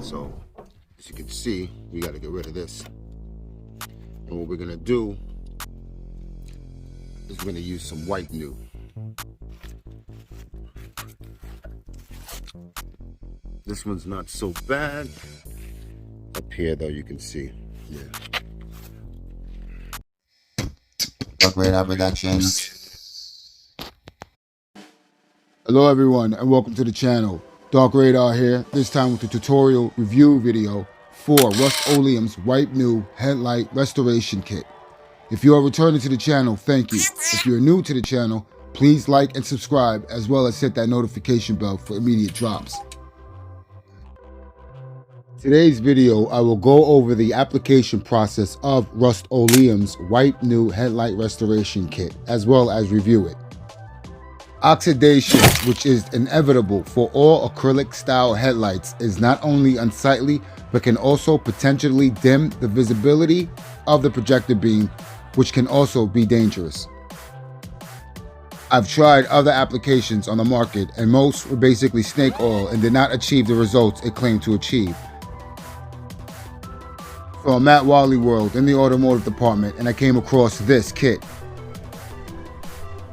So as you can see, we got to get rid of this. And what we're going to do is we're going to use some wipenew. This one's not so bad. Up here though, you can see. Yeah. Productions. Hello everyone and welcome to the channel. DarkRadar here, this time with a tutorial review video for Rust-Oleum's wipenew headlight restoration kit. If you are returning to the channel, thank you. If you're new to the channel, please like and subscribe, as well as hit that notification bell for immediate drops. Today's video, I will go over the application process of Rust-Oleum's wipenew headlight restoration kit, as well as review it. Oxidation, which is inevitable for all acrylic style headlights, is not only unsightly, but can also potentially dim the visibility of the projector beam, which can also be dangerous. I've tried other applications on the market, and most were basically snake oil and did not achieve the results it claimed to achieve. So I'm at Wally World in the automotive department, and I came across this kit.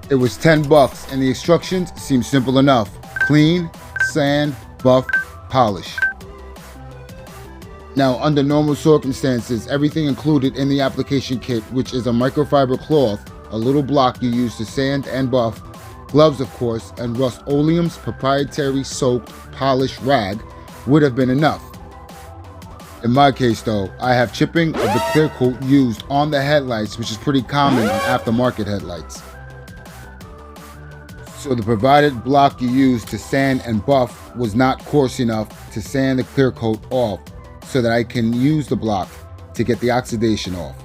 It was $10 and the instructions seemed simple enough. Clean, sand, buff, polish. Now, under normal circumstances, everything included in the application kit, which is a microfiber cloth, a little block you use to sand and buff, gloves of course, and Rust-Oleum's proprietary soaked polish rag would have been enough. In my case though, I have chipping of the clear coat used on the headlights, which is pretty common on aftermarket headlights. So the provided block you used to sand and buff was not coarse enough to sand the clear coat off, so that I can use the block to get the oxidation off.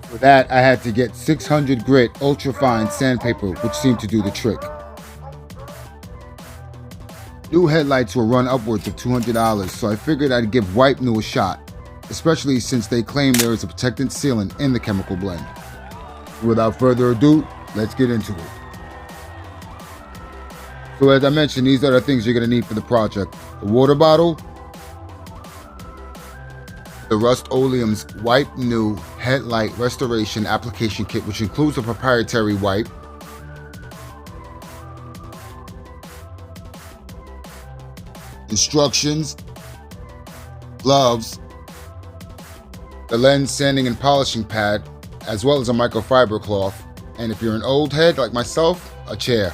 For that, I had to get 600 grit ultra-fine sandpaper, which seemed to do the trick. New headlights will run upwards of $200, so I figured I'd give wipenew a shot, especially since they claim there is a protectant sealant in the chemical blend. Without further ado, let's get into it. So as I mentioned, these are the things you're going to need for the project. The water bottle, the Rust-Oleum's wipenew headlight restoration application kit, which includes a proprietary wipe, instructions, gloves, the lens sanding and polishing pad, as well as a microfiber cloth, and if you're an old head like myself, a chair.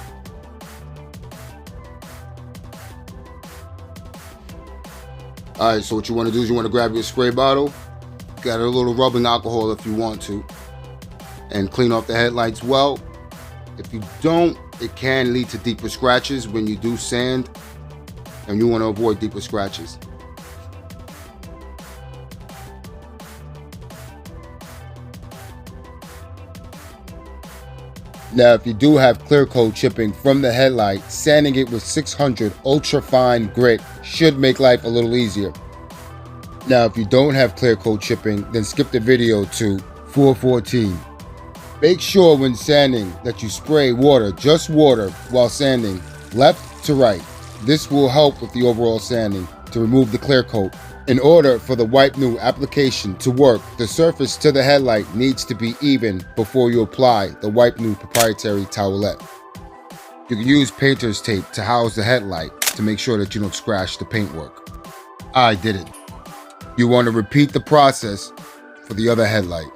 Alright, so what you want to do is you want to grab your spray bottle, got a little rubbing alcohol if you want to, and clean off the headlights well. If you don't, it can lead to deeper scratches when you do sand, and you want to avoid deeper scratches. Now, if you do have clear coat chipping from the headlight, sanding it with 600 ultra fine grit should make life a little easier. Now, if you don't have clear coat chipping, then skip the video to 414. Make sure when sanding that you spray water, just water, while sanding left to right. This will help with the overall sanding to remove the clear coat. In order for the wipenew application to work, the surface to the headlight needs to be even before you apply the wipenew proprietary towelette. You can use painter's tape to house the headlight to make sure that you don't scratch the paintwork. I did it. You want to repeat the process for the other headlight.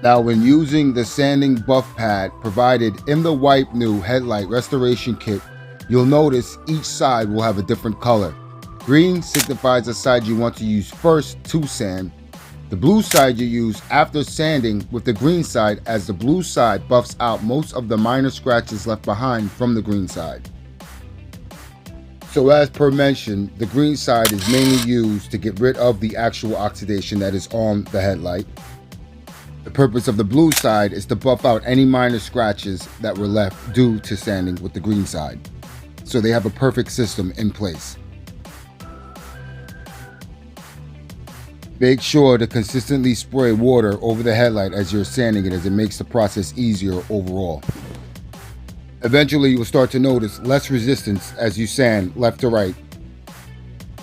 Now, when using the sanding buff pad provided in the wipenew headlight restoration kit, you'll notice each side will have a different color. Green signifies the side you want to use first to sand. The blue side you use after sanding, with the green side, as the blue side buffs out most of the minor scratches left behind from the green side. So as per mentioned, the green side is mainly used to get rid of the actual oxidation that is on the headlight. The purpose of the blue side is to buff out any minor scratches that were left due to sanding with the green side. So they have a perfect system in place. Make sure to consistently spray water over the headlight as you're sanding it, as it makes the process easier overall. Eventually, you will start to notice less resistance as you sand left to right.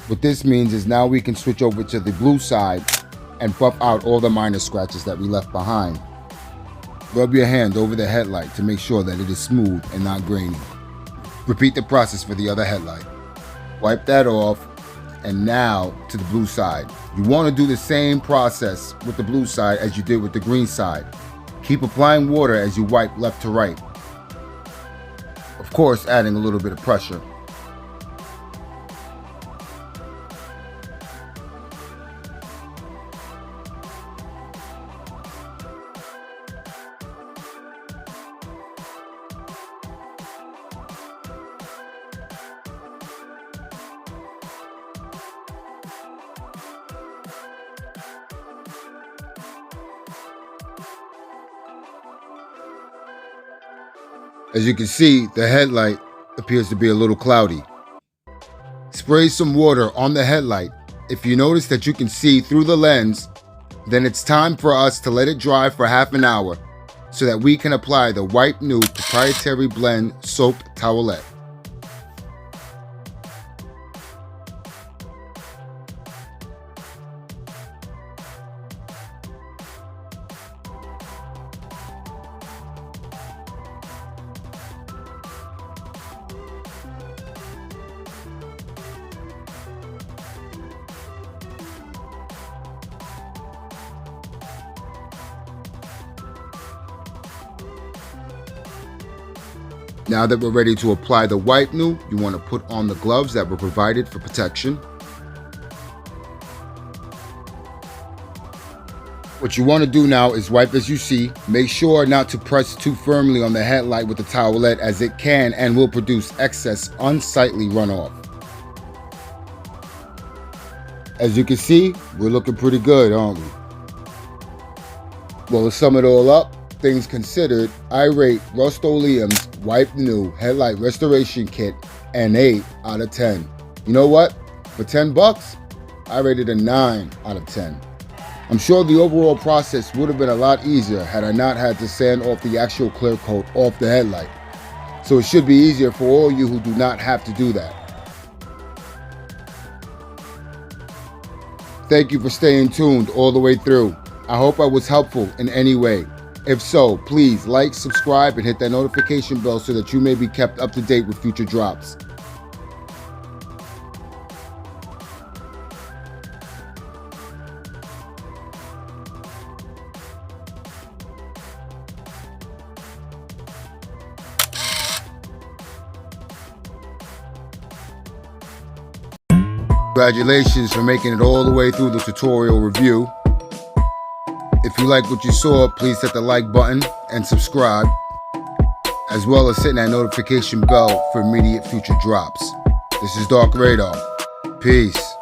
What this means is now we can switch over to the blue side and buff out all the minor scratches that we left behind. Rub your hand over the headlight to make sure that it is smooth and not grainy. Repeat the process for the other headlight. Wipe that off, and now to the blue side. You want to do the same process with the blue side as you did with the green side. Keep applying water as you wipe left to right. Of course, adding a little bit of pressure. As you can see, the headlight appears to be a little cloudy. Spray some water on the headlight. If you notice that you can see through the lens, then it's time for us to let it dry for half an hour so that we can apply the wipenew proprietary blend soap towelette. Now that we're ready to apply the wipenew, you want to put on the gloves that were provided for protection. What you want to do now is wipe as you see. Make sure not to press too firmly on the headlight with the towelette, as it can and will produce excess unsightly runoff. As you can see, we're looking pretty good, aren't we? Well, to sum it all up, things considered, I rate Rust-Oleum's wipenew headlight restoration kit an 8 out of 10. You know what? For $10, I rated a 9 out of 10. I'm sure the overall process would have been a lot easier had I not had to sand off the actual clear coat off the headlight. So it should be easier for all you who do not have to do that. Thank you for staying tuned all the way through. I hope I was helpful in any way. If so, please like, subscribe, and hit that notification bell so that you may be kept up to date with future drops. Congratulations for making it all the way through the tutorial review. If you like what you saw, please hit the like button and subscribe, as well as hitting that notification bell for immediate future drops. This is DarkRadar. Peace.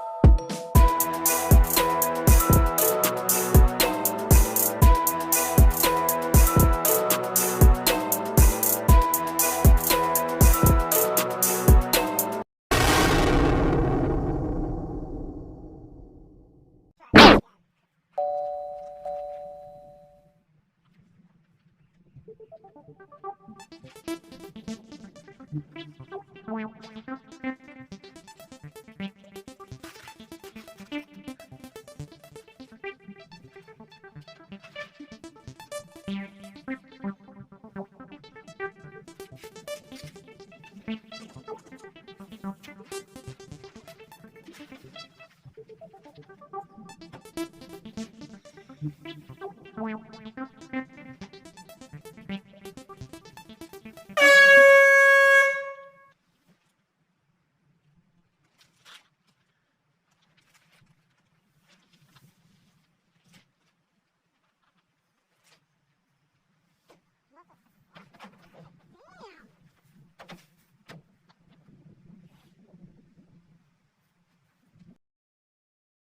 Well.